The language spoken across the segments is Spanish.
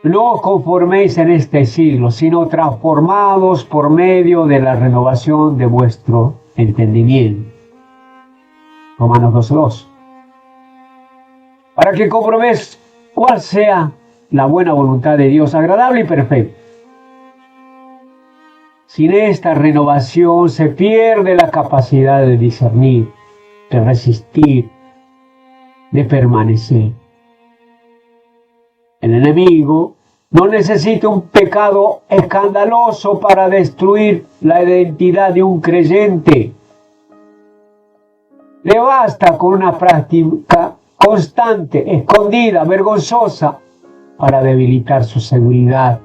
No os conforméis en este siglo, sino transformados por medio de la renovación de vuestro entendimiento. Romanos 12:2. Para que comprobéis cuál sea la buena voluntad de Dios, agradable y perfecta. Sin esta renovación se pierde la capacidad de discernir, de resistir, de permanecer. El enemigo no necesita un pecado escandaloso para destruir la identidad de un creyente. Le basta con una práctica constante, escondida, vergonzosa, para debilitar su seguridad,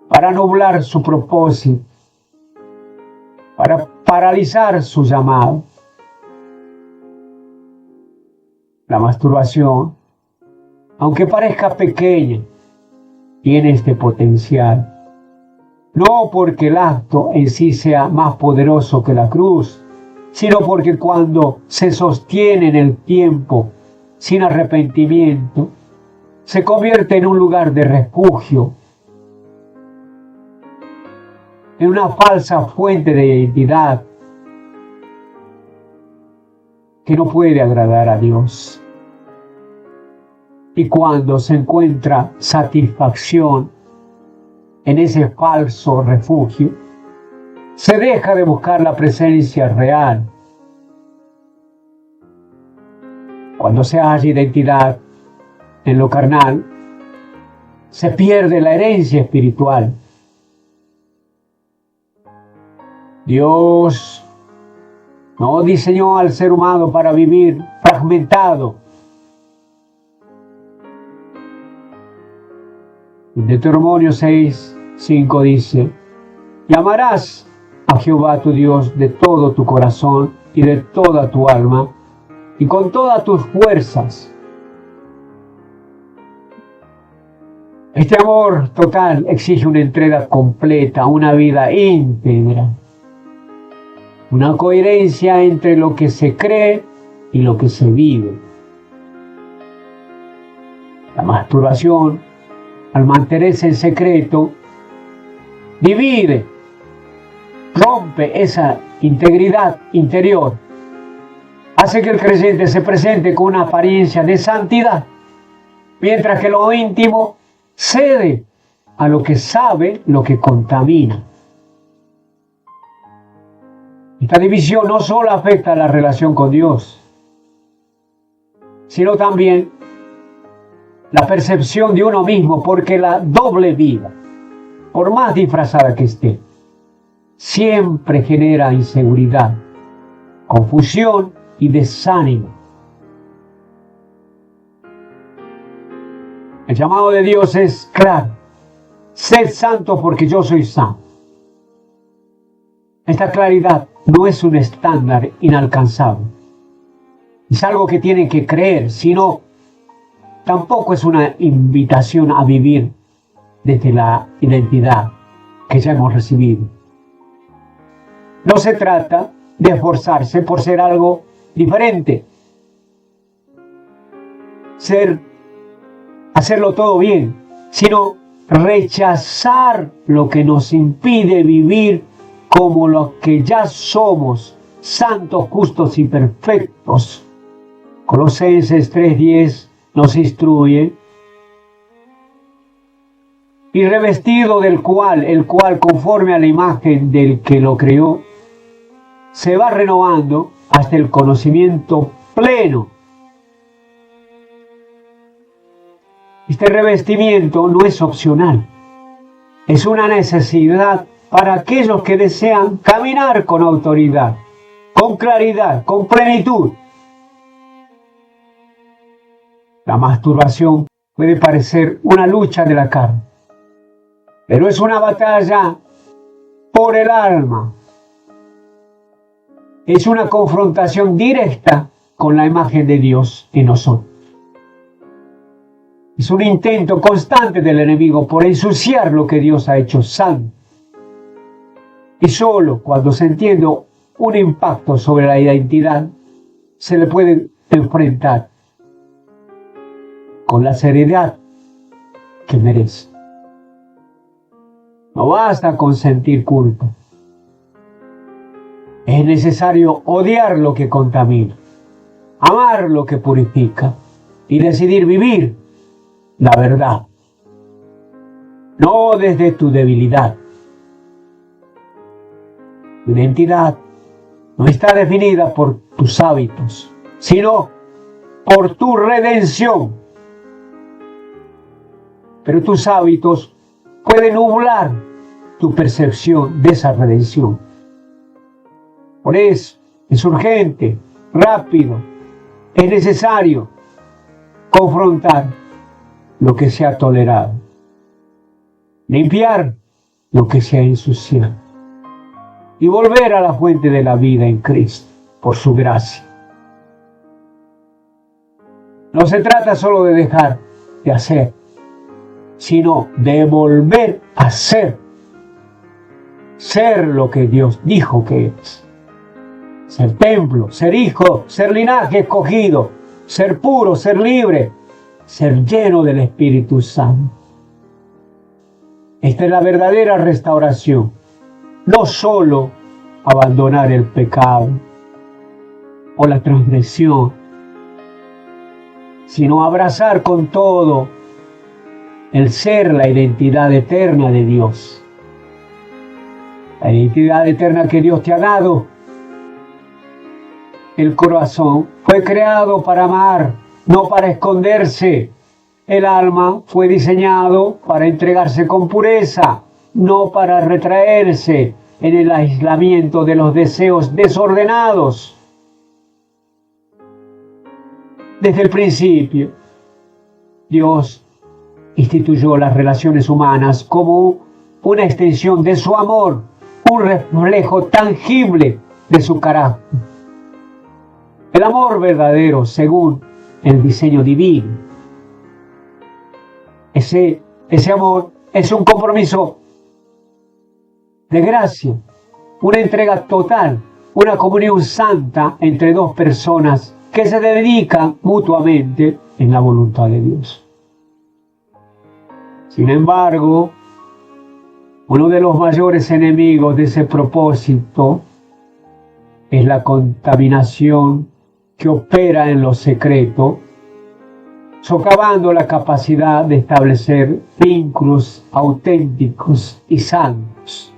para nublar su propósito, para paralizar su llamado. La masturbación, aunque parezca pequeña, tiene este potencial. No porque el acto en sí sea más poderoso que la cruz, sino porque cuando se sostiene en el tiempo sin arrepentimiento, se convierte en un lugar de refugio, en una falsa fuente de identidad que no puede agradar a Dios. Y cuando se encuentra satisfacción en ese falso refugio, se deja de buscar la presencia real. Cuando se halla identidad en lo carnal, se pierde la herencia espiritual. Dios no diseñó al ser humano para vivir fragmentado. En Deuteronomio 6:5 dice: y amarás a Jehová tu Dios de todo tu corazón y de toda tu alma y con todas tus fuerzas. Este amor total exige una entrega completa, una vida íntegra, una coherencia entre lo que se cree y lo que se vive. La masturbación, al mantenerse en secreto, divide, rompe esa integridad interior, hace que el creyente se presente con una apariencia de santidad, mientras que lo íntimo cede a lo que sabe, lo que contamina. Esta división no solo afecta a la relación con Dios, sino también la percepción de uno mismo, porque la doble vida, por más disfrazada que esté, siempre genera inseguridad, confusión y desánimo. El llamado de Dios es claro: sed santos porque yo soy santo. Esta claridad no es un estándar inalcanzable, es algo que tienen que creer, sino tampoco es una invitación a vivir desde la identidad que ya hemos recibido. No se trata de esforzarse por ser algo diferente, hacerlo todo bien, sino rechazar lo que nos impide vivir como lo que ya somos, santos, justos y perfectos. Colosenses 3:10 nos instruye: y revestido el cual conforme a la imagen del que lo creó, se va renovando hasta el conocimiento pleno. Este revestimiento no es opcional, es una necesidad para aquellos que desean caminar con autoridad, con claridad, con plenitud. La masturbación puede parecer una lucha de la carne, pero es una batalla por el alma. Es una confrontación directa con la imagen de Dios en nosotros. Es un intento constante del enemigo por ensuciar lo que Dios ha hecho santo. Y solo cuando se entiende un impacto sobre la identidad, se le puede enfrentar con la seriedad que merece. No basta con sentir culpa. Es necesario odiar lo que contamina, amar lo que purifica y decidir vivir la verdad. No desde tu debilidad. Tu identidad no está definida por tus hábitos, sino por tu redención. Pero tus hábitos pueden nublar tu percepción de esa redención. Por eso es urgente, rápido, es necesario confrontar lo que se ha tolerado, limpiar lo que se ha ensuciado y volver a la fuente de la vida en Cristo, por su gracia. No se trata solo de dejar de hacer, sino de volver a ser lo que Dios dijo que es. Ser templo, ser hijo, ser linaje escogido, ser puro, ser libre, ser lleno del Espíritu Santo. Esta es la verdadera restauración. No solo abandonar el pecado o la transgresión, sino abrazar con todo el ser, la identidad eterna de Dios. La identidad eterna que Dios te ha dado. El corazón fue creado para amar, no para esconderse. El alma fue diseñado para entregarse con pureza, no para retraerse en el aislamiento de los deseos desordenados. Desde el principio, Dios instituyó las relaciones humanas como una extensión de su amor, un reflejo tangible de su carácter. El amor verdadero, según el diseño divino. Ese amor es un compromiso de gracia, una entrega total, una comunión santa entre dos personas que se dedican mutuamente en la voluntad de Dios. Sin embargo, uno de los mayores enemigos de ese propósito es la contaminación que opera en lo secreto, socavando la capacidad de establecer vínculos auténticos y santos.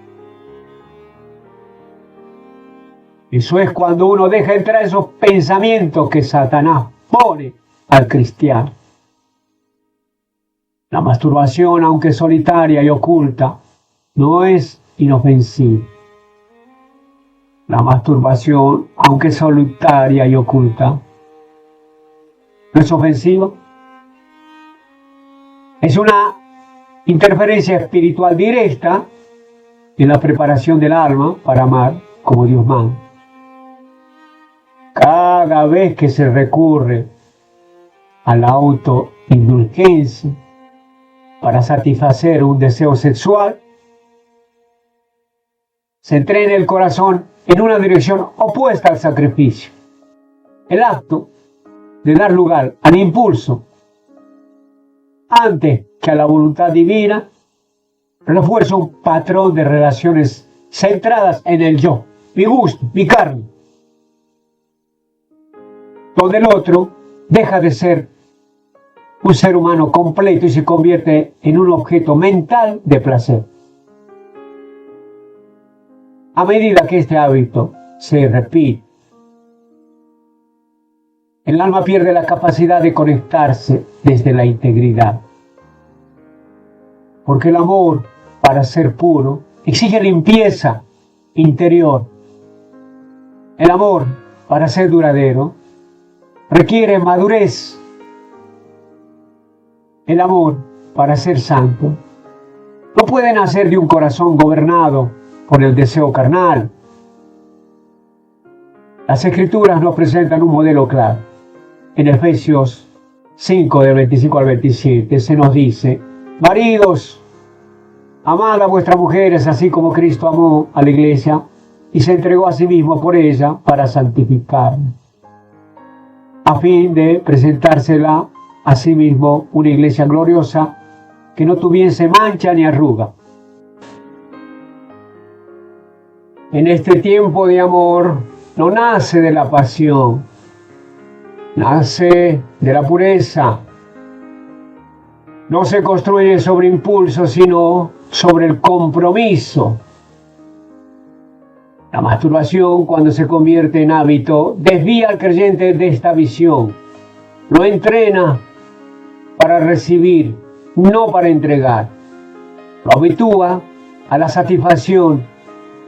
Eso es cuando uno deja entrar esos pensamientos que Satanás pone al cristiano. La masturbación, aunque solitaria y oculta, no es inofensiva. La masturbación, aunque solitaria y oculta, no es ofensiva. Es una interferencia espiritual directa en la preparación del alma para amar como Dios manda. Cada vez que se recurre a la autoindulgencia para satisfacer un deseo sexual, se entrena el corazón en una dirección opuesta al sacrificio. El acto de dar lugar al impulso antes que a la voluntad divina refuerza un patrón de relaciones centradas en el yo, mi gusto, mi carne, donde el otro deja de ser un ser humano completo y se convierte en un objeto mental de placer. A medida que este hábito se repite, el alma pierde la capacidad de conectarse desde la integridad. Porque el amor, para ser puro, exige limpieza interior. El amor, para ser duradero, requiere madurez. El amor, para ser santo, no puede nacer de un corazón gobernado por el deseo carnal. Las Escrituras nos presentan un modelo claro. En Efesios 5, del 25 al 27, se nos dice: maridos, amad a vuestras mujeres así como Cristo amó a la iglesia y se entregó a sí mismo por ella para santificarla, a fin de presentársela a sí mismo una iglesia gloriosa, que no tuviese mancha ni arruga. En este tiempo de amor no nace de la pasión, nace de la pureza. No se construye sobre impulso, sino sobre el compromiso. La masturbación, cuando se convierte en hábito, desvía al creyente de esta visión. Lo entrena para recibir, no para entregar. Lo habitúa a la satisfacción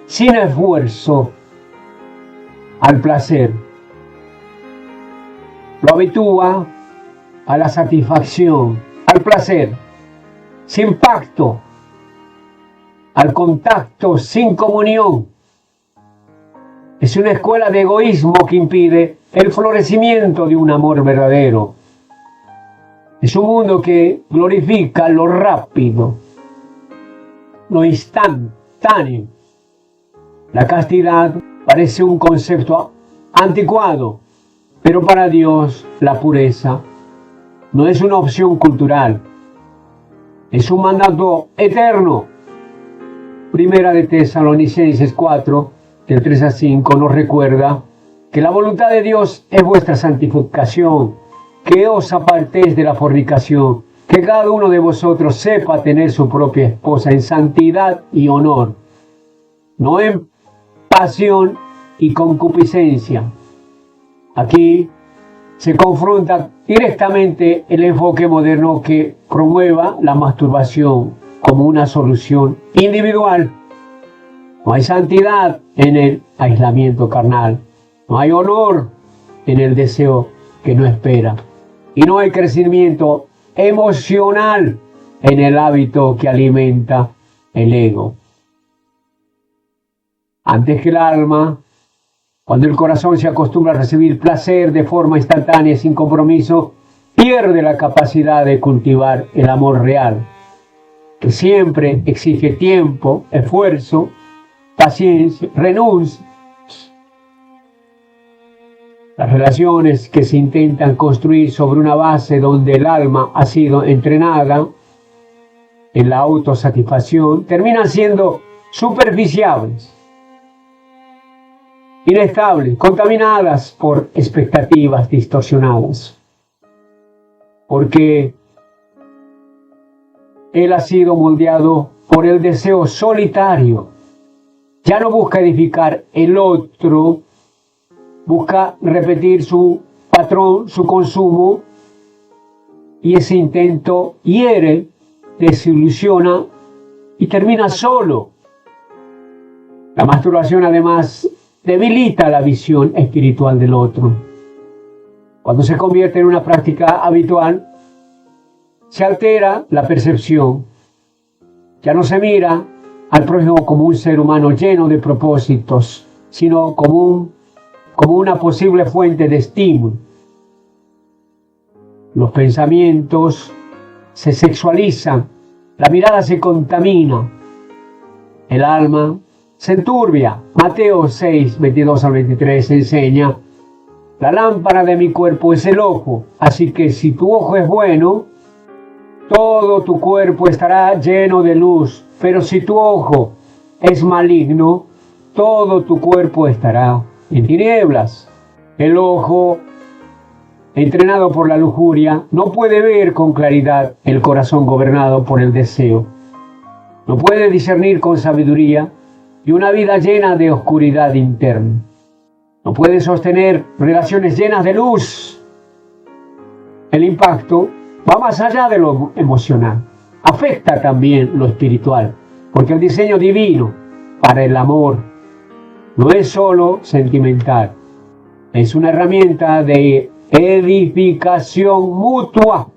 sin esfuerzo, al placer. Lo habitúa a la satisfacción, al placer, sin pacto, al contacto, sin comunión. Es una escuela de egoísmo que impide el florecimiento de un amor verdadero. Es un mundo que glorifica lo rápido, lo instantáneo. La castidad parece un concepto anticuado, pero para Dios la pureza no es una opción cultural, es un mandato eterno. Primera de Tesalonicenses 4, del 3 a 5, nos recuerda que la voluntad de Dios es vuestra santificación, que os apartéis de la fornicación, que cada uno de vosotros sepa tener su propia esposa en santidad y honor, no en pasión y concupiscencia. Aquí se confronta directamente el enfoque moderno que promueva la masturbación como una solución individual. No hay santidad en el aislamiento carnal, no hay honor en el deseo que no espera, y no hay crecimiento emocional en el hábito que alimenta el ego. Antes que el alma, cuando el corazón se acostumbra a recibir placer de forma instantánea y sin compromiso, pierde la capacidad de cultivar el amor real, que siempre exige tiempo, esfuerzo, paciencia, renuncia. Las relaciones que se intentan construir sobre una base donde el alma ha sido entrenada en la autosatisfacción terminan siendo superficiales, inestables, contaminadas por expectativas distorsionadas. Porque él ha sido moldeado por el deseo solitario. Ya no busca edificar el otro, busca repetir su patrón, su consumo, y ese intento hiere, desilusiona y termina solo. La masturbación además debilita la visión espiritual del otro. Cuando se convierte en una práctica habitual, se altera la percepción. Ya no se mira al prójimo como un ser humano lleno de propósitos, sino como una posible fuente de estímulo. Los pensamientos se sexualizan, la mirada se contamina, el alma se enturbia. Mateo 6, 22 al 23 enseña: la lámpara de mi cuerpo es el ojo, así que si tu ojo es bueno, todo tu cuerpo estará lleno de luz, pero si tu ojo es maligno, todo tu cuerpo estará en tinieblas. El ojo, entrenado por la lujuria, no puede ver con claridad. El corazón gobernado por el deseo no puede discernir con sabiduría, y una vida llena de oscuridad interna no puede sostener relaciones llenas de luz. El impacto va más allá de lo emocional, afecta también lo espiritual, porque el diseño divino para el amor no es solo sentimental, es una herramienta de edificación mutua.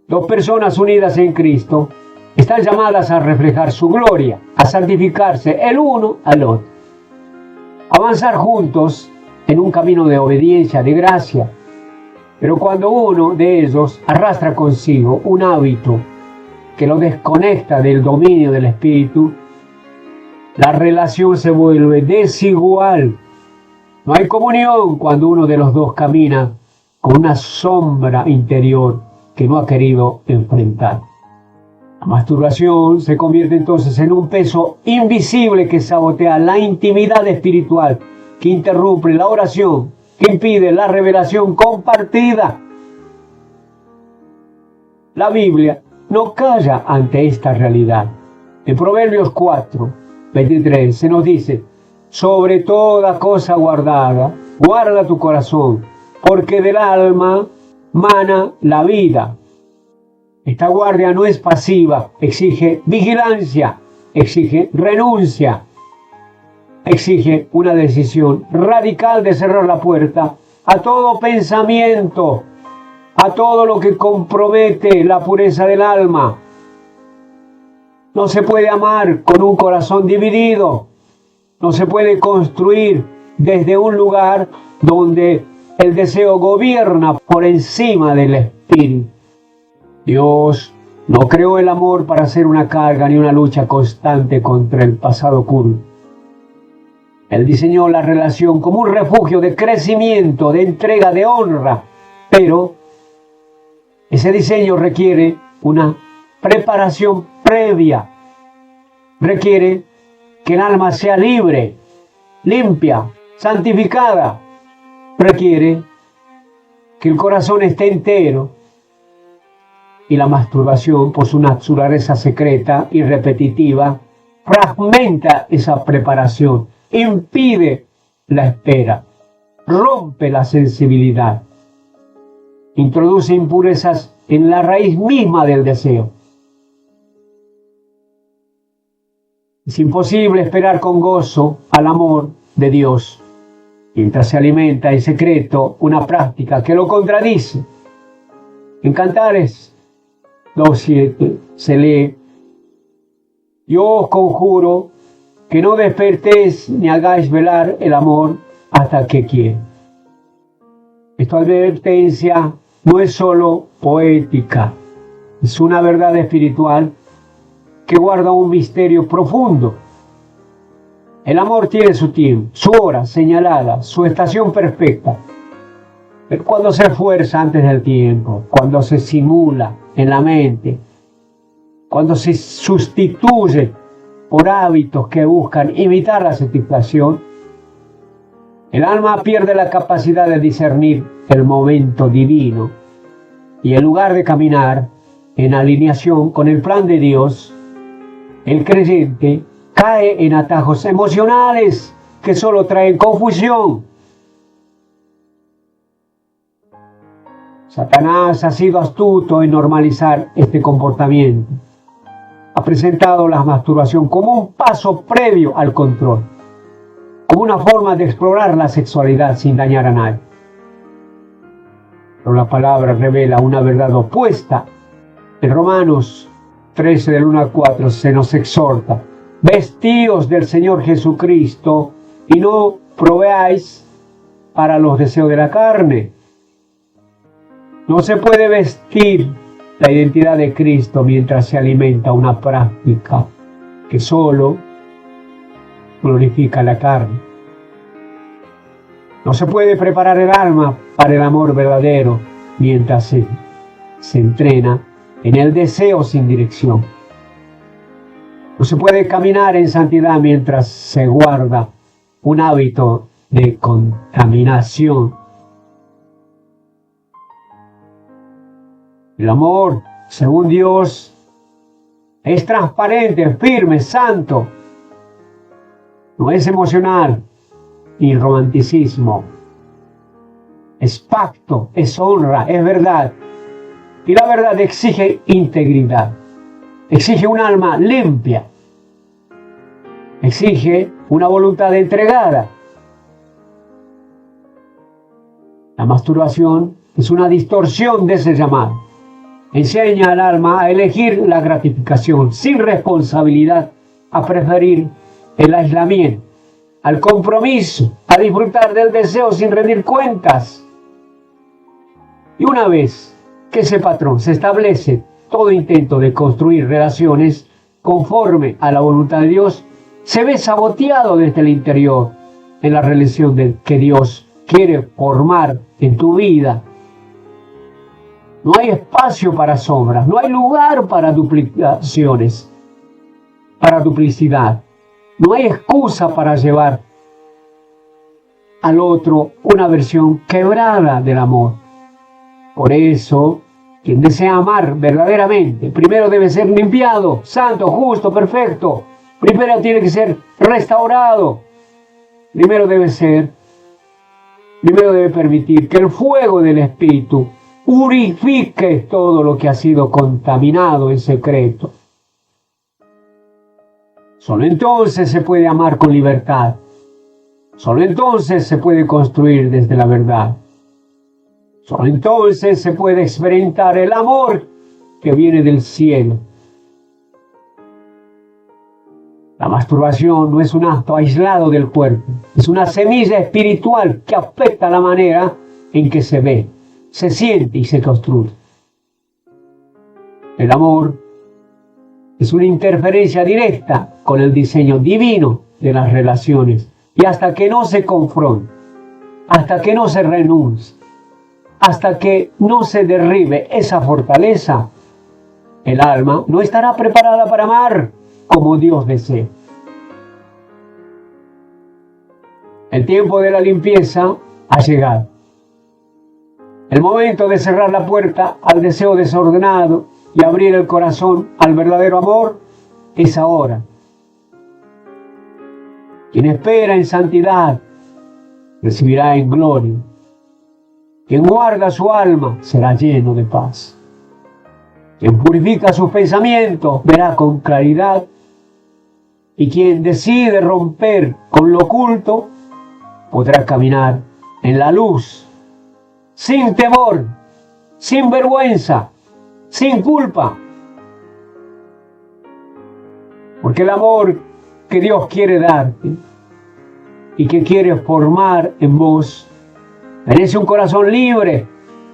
Dos personas unidas en Cristo están llamadas a reflejar su gloria, a santificarse el uno al otro, avanzar juntos en un camino de obediencia, de gracia. Pero cuando uno de ellos arrastra consigo un hábito que lo desconecta del dominio del Espíritu, la relación se vuelve desigual. No hay comunión cuando uno de los dos camina con una sombra interior que no ha querido enfrentar. La masturbación se convierte entonces en un peso invisible que sabotea la intimidad espiritual, que interrumpe la oración, que impide la revelación compartida. La Biblia no calla ante esta realidad. En Proverbios 4:23 se nos dice: sobre toda cosa guardada, guarda tu corazón, porque del alma mana la vida. Esta guardia no es pasiva, exige vigilancia, exige renuncia, exige una decisión radical de cerrar la puerta a todo pensamiento, a todo lo que compromete la pureza del alma. No se puede amar con un corazón dividido, no se puede construir desde un lugar donde el deseo gobierna por encima del espíritu. Dios no creó el amor para ser una carga ni una lucha constante contra el pasado oculto. Él diseñó la relación como un refugio de crecimiento, de entrega, de honra, pero ese diseño requiere una preparación previa, requiere que el alma sea libre, limpia, santificada, requiere que el corazón esté entero. Y la masturbación, por su naturaleza secreta y repetitiva, fragmenta esa preparación, impide la espera, rompe la sensibilidad, introduce impurezas en la raíz misma del deseo. Es imposible esperar con gozo al amor de Dios mientras se alimenta en secreto una práctica que lo contradice. En Cantares 2:7 se lee: yo os conjuro que no despertéis ni hagáis velar el amor hasta que quiera. Esta advertencia no es solo poética, es una verdad espiritual que guarda un misterio profundo. El amor tiene su tiempo, su hora señalada, su estación perfecta. Pero cuando se esfuerza antes del tiempo, cuando se simula en la mente, cuando se sustituye por hábitos que buscan imitar la satisfacción, el alma pierde la capacidad de discernir el momento divino y en lugar de caminar en alineación con el plan de Dios, el creyente cae en atajos emocionales que solo traen confusión. Satanás ha sido astuto en normalizar este comportamiento. Ha presentado la masturbación como un paso previo al control, como una forma de explorar la sexualidad sin dañar a nadie. Pero la palabra revela una verdad opuesta. En Romanos 13, del 1 al 4, se nos exhorta: vestíos del Señor Jesucristo y no proveáis para los deseos de la carne. No se puede vestir la identidad de Cristo mientras se alimenta una práctica que solo glorifica la carne. No se puede preparar el alma para el amor verdadero mientras se entrena en el deseo sin dirección. No se puede caminar en santidad mientras se guarda un hábito de contaminación. El amor, según Dios, es transparente, firme, santo. No es emocional ni romanticismo. Es pacto, es honra, es verdad. Y la verdad exige integridad. Exige un alma limpia. Exige una voluntad entregada. La masturbación es una distorsión de ese llamado. Enseña al alma a elegir la gratificación sin responsabilidad, a preferir el aislamiento, al compromiso, a disfrutar del deseo sin rendir cuentas. Y una vez que ese patrón se establece, todo intento de construir relaciones conforme a la voluntad de Dios se ve saboteado desde el interior en la relación que Dios quiere formar en tu vida. No hay espacio para sombras, no hay lugar para duplicaciones, para duplicidad. No hay excusa para llevar al otro una versión quebrada del amor. Por eso, quien desea amar verdaderamente, primero debe ser limpiado, santo, justo, perfecto. Primero tiene que ser restaurado. Primero debe permitir que el fuego del Espíritu purifique todo lo que ha sido contaminado en secreto. Solo entonces se puede amar con libertad. Solo entonces se puede construir desde la verdad. Solo entonces se puede experimentar el amor que viene del cielo. La masturbación no es un acto aislado del cuerpo, es una semilla espiritual que afecta la manera en que se ve, se siente y se construye. El amor es una interferencia directa con el diseño divino de las relaciones. Y hasta que no se confronte, hasta que no se renuncie, hasta que no se derribe esa fortaleza, el alma no estará preparada para amar como Dios desea. El tiempo de la limpieza ha llegado. El momento de cerrar la puerta al deseo desordenado y abrir el corazón al verdadero amor es ahora. Quien espera en santidad recibirá en gloria. Quien guarda su alma será lleno de paz. Quien purifica sus pensamientos verá con claridad. Y quien decide romper con lo oculto podrá caminar en la luz, sin temor, sin vergüenza, sin culpa. Porque el amor que Dios quiere darte y que quiere formar en vos merece un corazón libre,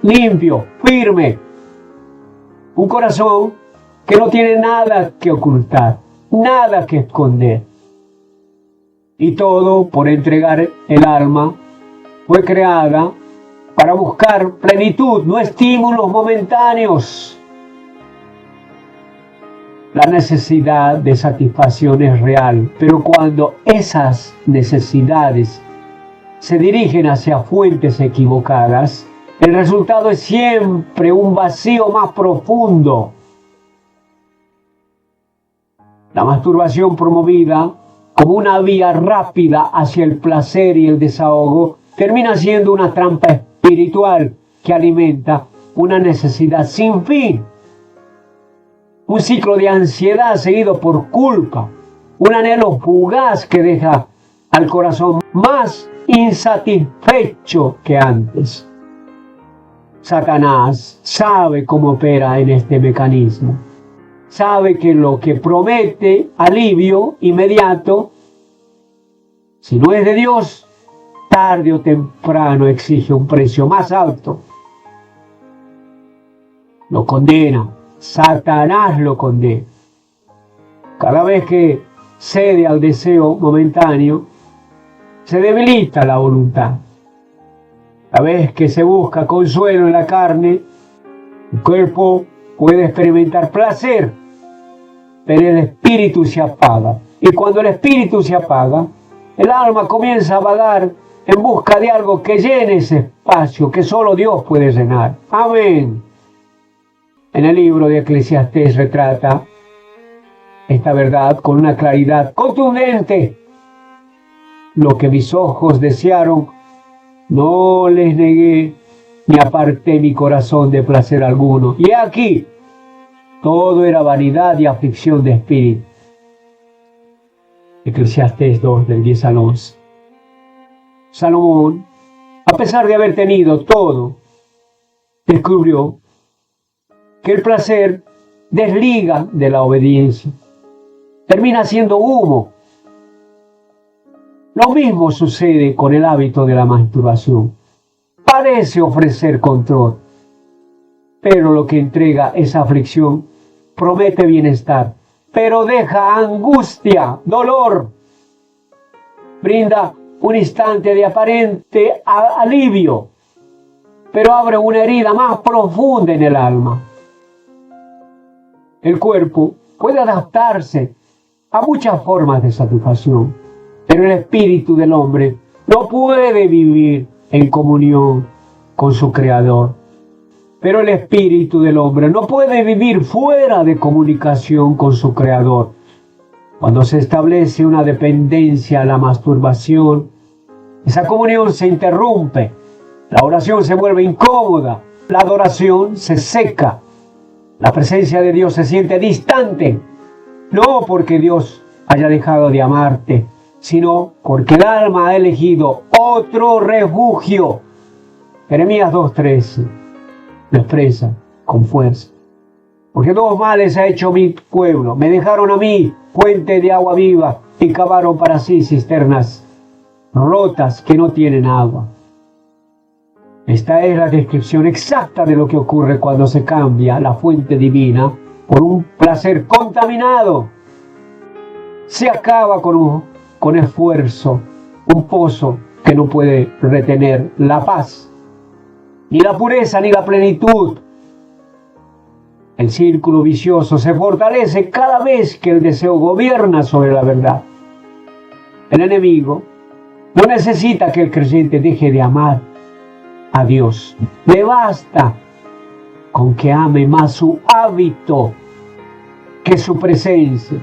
limpio, firme. Un corazón que no tiene nada que ocultar, nada que esconder. Y todo por entregar el alma fue creada para buscar plenitud, no estímulos momentáneos. La necesidad de satisfacción es real, pero cuando esas necesidades se dirigen hacia fuentes equivocadas, el resultado es siempre un vacío más profundo. La masturbación promovida como una vía rápida hacia el placer y el desahogo termina siendo una trampa espiritual que alimenta una necesidad sin fin. Un ciclo de ansiedad seguido por culpa, un anhelo fugaz que deja al corazón más insatisfecho que antes. Satanás sabe cómo opera en este mecanismo. Sabe que lo que promete alivio inmediato, si no es de Dios, tarde o temprano exige un precio más alto. Lo condena. Satanás lo condena. Cada vez que cede al deseo momentáneo, se debilita la voluntad. Cada vez que se busca consuelo en la carne, el cuerpo puede experimentar placer, pero el espíritu se apaga. Y cuando el espíritu se apaga, el alma comienza a vagar en busca de algo que llene ese espacio que solo Dios puede llenar. Amén. En el libro de Eclesiastés retrata esta verdad con una claridad contundente. Lo que mis ojos desearon, no les negué, ni aparté mi corazón de placer alguno. Y aquí, todo era vanidad y aflicción de espíritu. Eclesiastés 2, del 10 al 11. Salomón, a pesar de haber tenido todo, descubrió que el placer desliga de la obediencia. Termina siendo humo. Lo mismo sucede con el hábito de la masturbación. Parece ofrecer control, pero lo que entrega esa aflicción promete bienestar, pero deja angustia, dolor. Brinda un instante de aparente alivio, pero abre una herida más profunda en el alma. El cuerpo puede adaptarse a muchas formas de satisfacción, pero el espíritu del hombre no puede vivir en comunión con su Creador. Pero el espíritu del hombre no puede vivir fuera de comunicación con su Creador. Cuando se establece una dependencia a la masturbación, esa comunión se interrumpe, la oración se vuelve incómoda, la adoración se seca, la presencia de Dios se siente distante, no porque Dios haya dejado de amarte, sino porque el alma ha elegido otro refugio. Jeremías 2:13 lo expresa con fuerza. Porque dos males ha hecho mi pueblo. Me dejaron a mí fuente de agua viva y cavaron para sí cisternas rotas que no tienen agua. Esta es la descripción exacta de lo que ocurre cuando se cambia la fuente divina por un placer contaminado. Se acaba con esfuerzo un pozo que no puede retener la paz, ni la pureza, ni la plenitud. El círculo vicioso se fortalece cada vez que el deseo gobierna sobre la verdad. El enemigo no necesita que el creyente deje de amar a Dios. Le basta con que ame más su hábito que su presencia.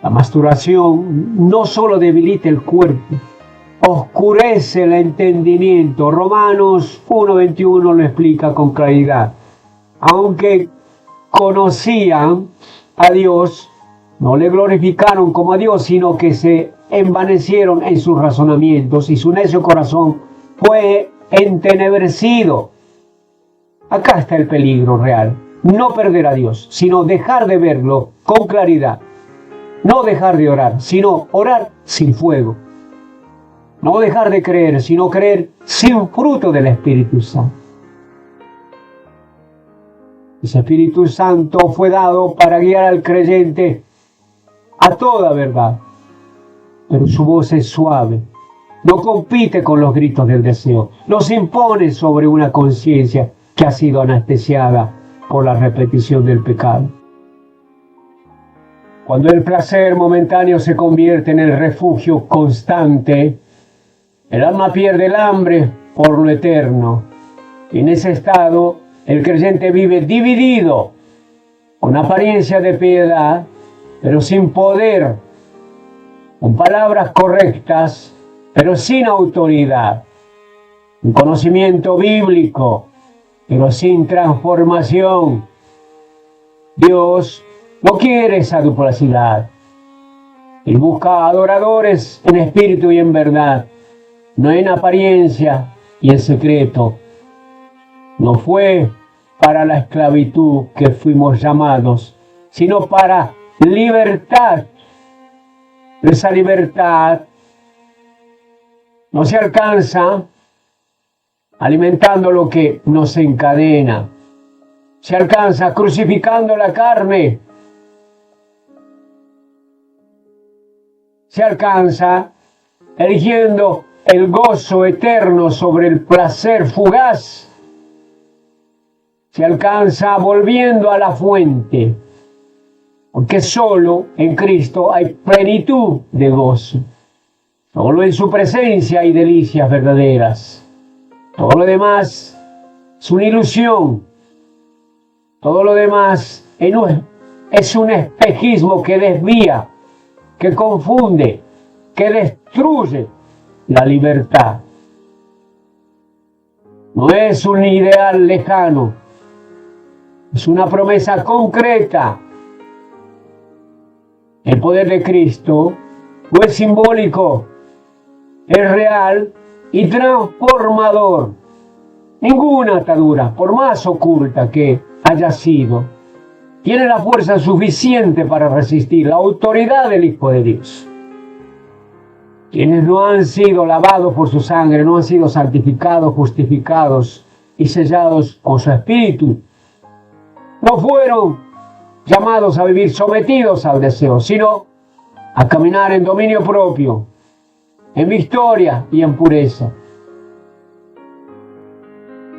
La masturbación no solo debilita el cuerpo, oscurece el entendimiento. Romanos 1:21 lo explica con claridad. Aunque conocían a Dios, no le glorificaron como a Dios, sino que se envanecieron en sus razonamientos y su necio corazón fue entenebrecido. Acá está el peligro real. No perder a Dios, sino dejar de verlo con claridad. No dejar de orar, sino orar sin fuego. No dejar de creer, sino creer sin fruto del Espíritu Santo. Ese Espíritu Santo fue dado para guiar al creyente a toda verdad, pero su voz es suave, no compite con los gritos del deseo, no se impone sobre una conciencia que ha sido anestesiada por la repetición del pecado. Cuando el placer momentáneo se convierte en el refugio constante, el alma pierde el hambre por lo eterno. Y en ese estado, el creyente vive dividido, con apariencia de piedad, pero sin poder, con palabras correctas, pero sin autoridad, un conocimiento bíblico, pero sin transformación. Dios no quiere esa duplicidad. Él busca adoradores en espíritu y en verdad, no en apariencia y en secreto. No fue para la esclavitud que fuimos llamados, sino para libertad. Esa libertad no se alcanza alimentando lo que nos encadena. Se alcanza crucificando la carne. Se alcanza eligiendo el gozo eterno sobre el placer fugaz. Se alcanza volviendo a la fuente, porque solo en Cristo hay plenitud de gozo. Solo en su presencia hay delicias verdaderas. Todo lo demás es una ilusión. Todo lo demás es un espejismo que desvía, que confunde, que destruye la libertad. No es un ideal lejano, es una promesa concreta. El poder de Cristo no es simbólico, es real y transformador. Ninguna atadura, por más oculta que haya sido, tiene la fuerza suficiente para resistir la autoridad del Hijo de Dios. Quienes no han sido lavados por su sangre, no han sido santificados, justificados y sellados con su Espíritu, no fueron llamados a vivir sometidos al deseo, sino a caminar en dominio propio, en victoria y en pureza.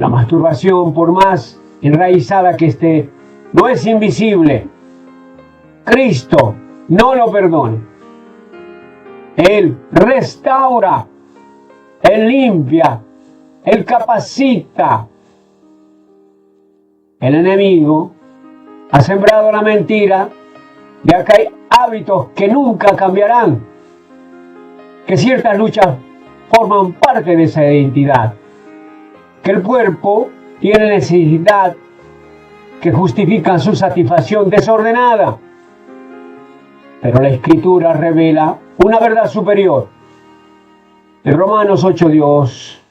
La masturbación, por más enraizada que esté, no es invisible. Cristo no lo perdona. Él restaura, Él limpia, Él capacita. El enemigo ha sembrado la mentira de que hay hábitos que nunca cambiarán, que ciertas luchas forman parte de esa identidad, que el cuerpo tiene necesidad que justifican su satisfacción desordenada. Pero la Escritura revela una verdad superior. En Romanos 8:2,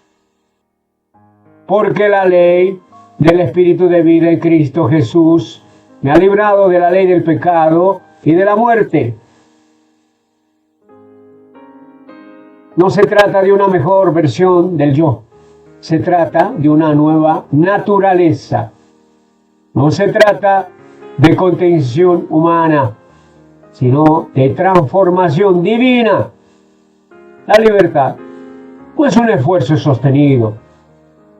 porque la ley del Espíritu de vida en Cristo Jesús me ha librado de la ley del pecado y de la muerte. No se trata de una mejor versión del yo, se trata de una nueva naturaleza. No se trata de contención humana, sino de transformación divina. La libertad no es un esfuerzo sostenido,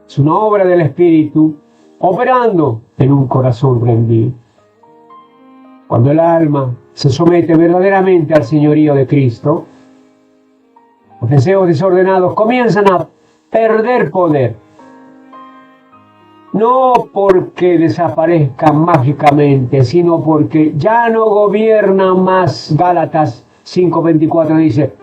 es una obra del Espíritu operando en un corazón rendido. Cuando el alma se somete verdaderamente al señorío de Cristo, los deseos desordenados comienzan a perder poder. No porque desaparezcan mágicamente, sino porque ya no gobiernan más. Gálatas 5:24 dice: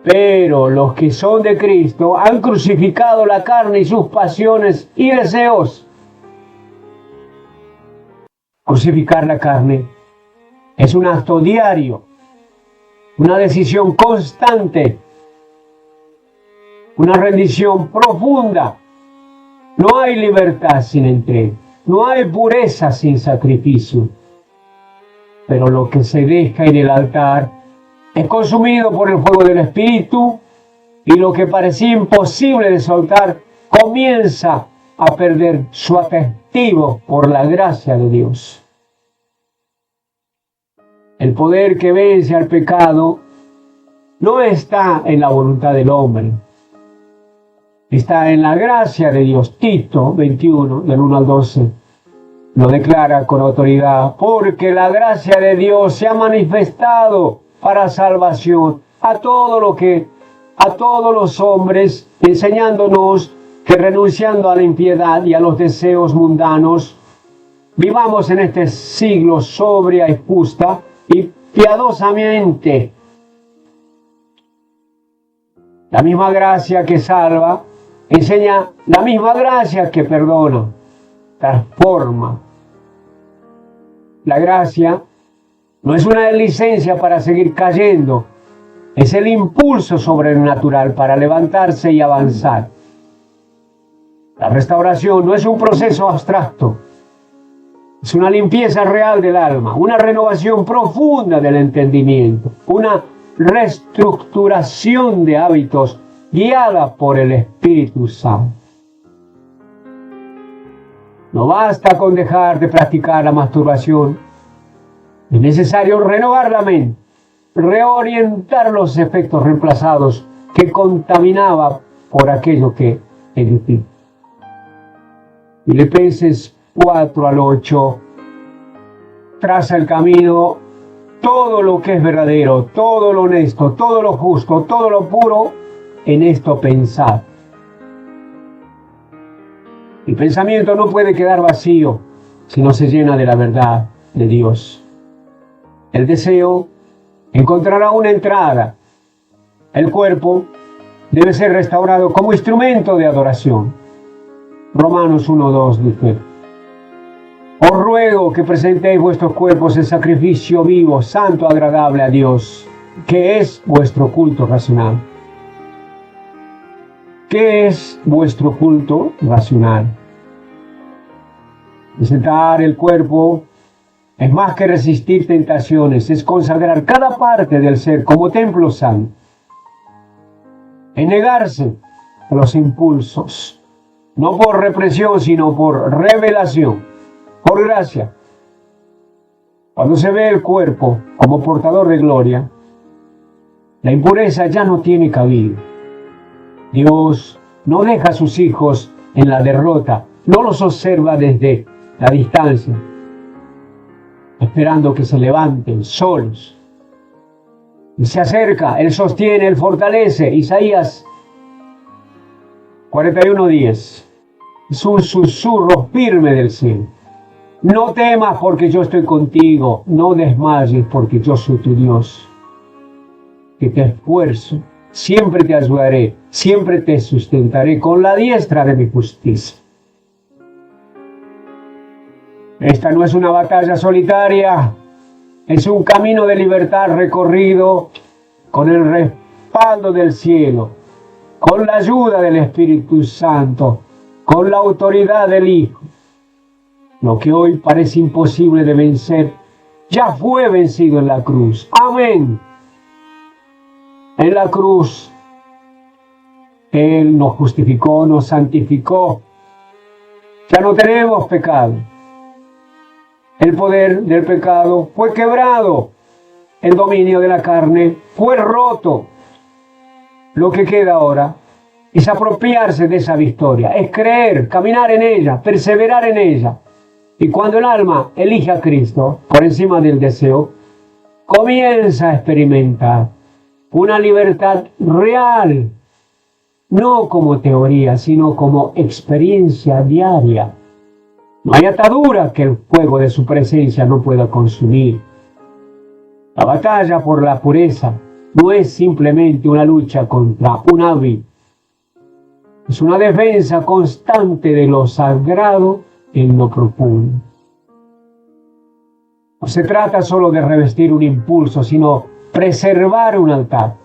pero los que son de Cristo han crucificado la carne y sus pasiones y deseos. Crucificar la carne es un acto diario, una decisión constante, una rendición profunda. No hay libertad sin entrega, no hay pureza sin sacrificio. Pero lo que se deja en el altar es consumido por el fuego del Espíritu, y lo que parecía imposible de soltar comienza a perder su atractivo por la gracia de Dios. El poder que vence al pecado no está en la voluntad del hombre, está en la gracia de Dios. Tito 21, del 1 al 12, lo declara con autoridad: porque la gracia de Dios se ha manifestado para salvación a todos los hombres, enseñándonos que renunciando a la impiedad y a los deseos mundanos, vivamos en este siglo sobria y justa y piadosamente. La misma gracia que salva enseña la misma gracia que perdona, transforma. La gracia no es una licencia para seguir cayendo, es el impulso sobrenatural para levantarse y avanzar. La restauración no es un proceso abstracto, es una limpieza real del alma, una renovación profunda del entendimiento, una reestructuración de hábitos guiada por el Espíritu Santo. No basta con dejar de practicar la masturbación. Es necesario renovar la mente, reorientar los efectos reemplazados que contaminaba por aquello que edifica. Filipenses 4 al 8 traza el camino: todo lo que es verdadero, todo lo honesto, todo lo justo, todo lo puro, en esto pensad. El pensamiento no puede quedar vacío si no se llena de la verdad de Dios. El deseo encontrará una entrada. El cuerpo debe ser restaurado como instrumento de adoración. Romanos 1:2 dice: os ruego que presentéis vuestros cuerpos en sacrificio vivo, santo, agradable a Dios, que es vuestro culto racional. ¿Qué es vuestro culto racional? Presentar el cuerpo es más que resistir tentaciones, es consagrar cada parte del ser como templo santo. Es negarse a los impulsos, no por represión, sino por revelación, por gracia. Cuando se ve el cuerpo como portador de gloria, la impureza ya no tiene cabida. Dios no deja a sus hijos en la derrota, no los observa desde la distancia, esperando que se levanten solos. Y se acerca, Él sostiene, Él fortalece. Isaías 41:10. Es un susurro firme del cielo. No temas porque yo estoy contigo, no desmayes porque yo soy tu Dios, que te esfuerzo, siempre te ayudaré, siempre te sustentaré con la diestra de mi justicia. Esta no es una batalla solitaria, es un camino de libertad recorrido con el respaldo del cielo, con la ayuda del Espíritu Santo, con la autoridad del Hijo. Lo que hoy parece imposible de vencer, ya fue vencido en la cruz. Amén. En la cruz, Él nos justificó, nos santificó. Ya no tenemos pecado. El poder del pecado fue quebrado. El dominio de la carne fue roto. Lo que queda ahora es apropiarse de esa victoria, es creer, caminar en ella, perseverar en ella. Y cuando el alma elige a Cristo por encima del deseo, comienza a experimentar una libertad real, no como teoría, sino como experiencia diaria. No hay atadura que el fuego de su presencia no pueda consumir. La batalla por la pureza no es simplemente una lucha contra un hábito. Es una defensa constante de lo sagrado en lo profundo. No se trata solo de revestir un impulso, sino preservar un altar.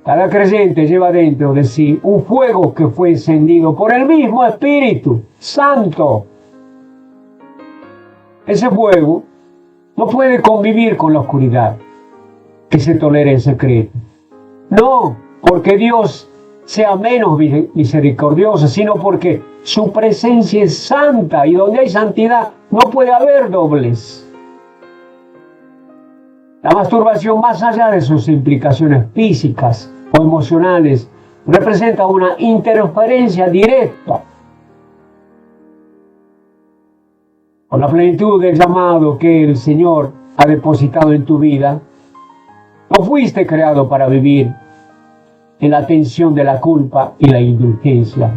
Cada creyente lleva dentro de sí un fuego que fue encendido por el mismo Espíritu Santo. Ese fuego no puede convivir con la oscuridad que se tolera en secreto. No porque Dios sea menos misericordioso, sino porque su presencia es santa y donde hay santidad no puede haber doblez. La masturbación, más allá de sus implicaciones físicas o emocionales, representa una interferencia directa con la plenitud del llamado que el Señor ha depositado en tu vida. No fuiste creado para vivir en la tensión de la culpa y la indulgencia.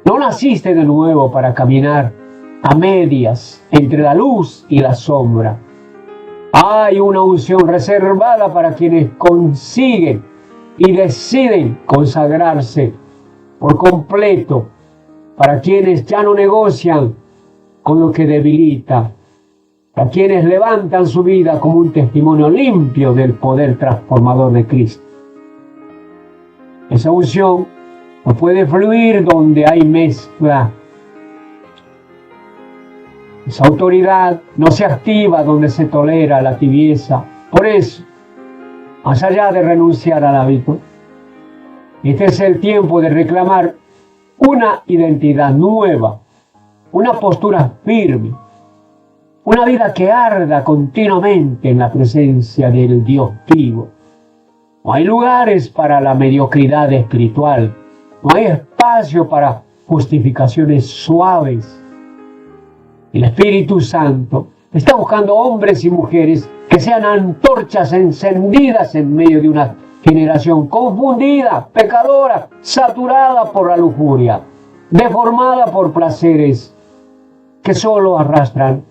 No naciste de nuevo para caminar a medias entre la luz y la sombra. Hay una unción reservada para quienes consiguen y deciden consagrarse por completo, para quienes ya no negocian con lo que debilita, para quienes levantan su vida como un testimonio limpio del poder transformador de Cristo. Esa unción no puede fluir donde hay mezcla. Esa autoridad no se activa donde se tolera la tibieza. Por eso, más allá de renunciar al hábito, este es el tiempo de reclamar una identidad nueva, una postura firme, una vida que arda continuamente en la presencia del Dios vivo. No hay lugares para la mediocridad espiritual, no hay espacio para justificaciones suaves. El Espíritu Santo está buscando hombres y mujeres que sean antorchas encendidas en medio de una generación confundida, pecadora, saturada por la lujuria, deformada por placeres que solo arrastran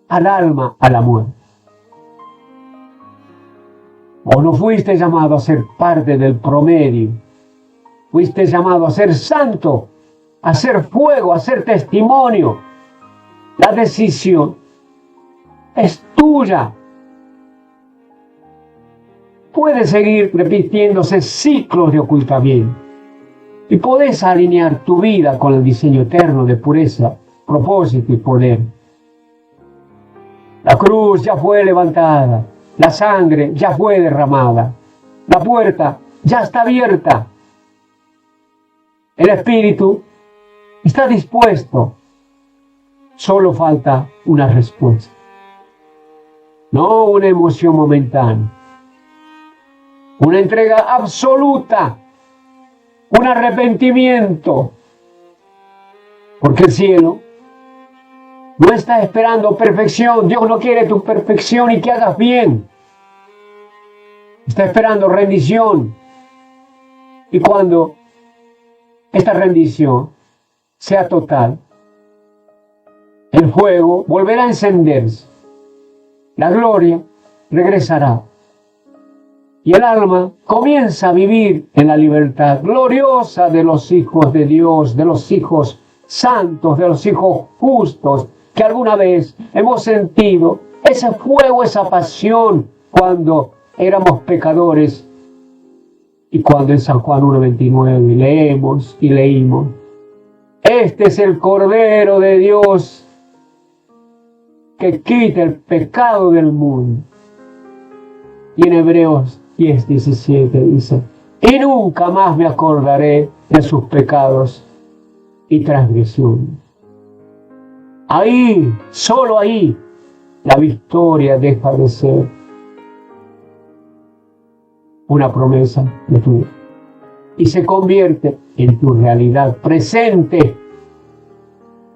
al alma a la muerte. O no fuiste llamado a ser parte del promedio, fuiste llamado a ser santo, a ser fuego, a ser testimonio. La decisión es tuya. Puede seguir repitiéndose ciclos de ocultamiento y podés alinear tu vida con el diseño eterno de pureza, propósito y poder. La cruz ya fue levantada, la sangre ya fue derramada, la puerta ya está abierta. El Espíritu está dispuesto. Solo falta una respuesta. No una emoción momentánea. Una entrega absoluta. un arrepentimiento, porque el cielo no está esperando perfección. Dios no quiere tu perfección y que hagas bien. Está esperando rendición. Y cuando esta rendición sea total, el fuego volverá a encenderse. La gloria regresará. Y el alma comienza a vivir en la libertad gloriosa de los hijos de Dios, de los hijos santos, de los hijos justos, que alguna vez hemos sentido ese fuego, esa pasión cuando éramos pecadores. Y cuando en San Juan 1:29 leemos y leímos, este es el Cordero de Dios que quita el pecado del mundo. Y en Hebreos 10:17 dice, y nunca más me acordaré de sus pecados y transgresiones. Ahí, solo ahí, la victoria deja de ser una promesa de tu vida y se convierte en tu realidad presente.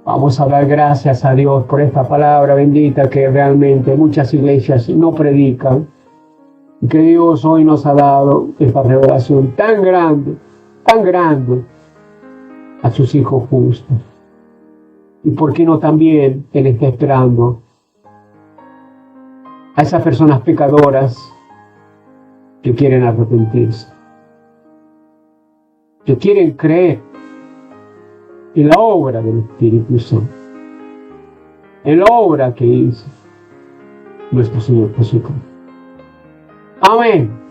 Vamos a dar gracias a Dios por esta palabra bendita que realmente muchas iglesias no predican, y que Dios hoy nos ha dado esta revelación tan grande a sus hijos justos. Y por qué no también Él está esperando a esas personas pecadoras que quieren arrepentirse, que quieren creer en la obra del Espíritu Santo, en la obra que hizo nuestro Señor Jesucristo. Amén.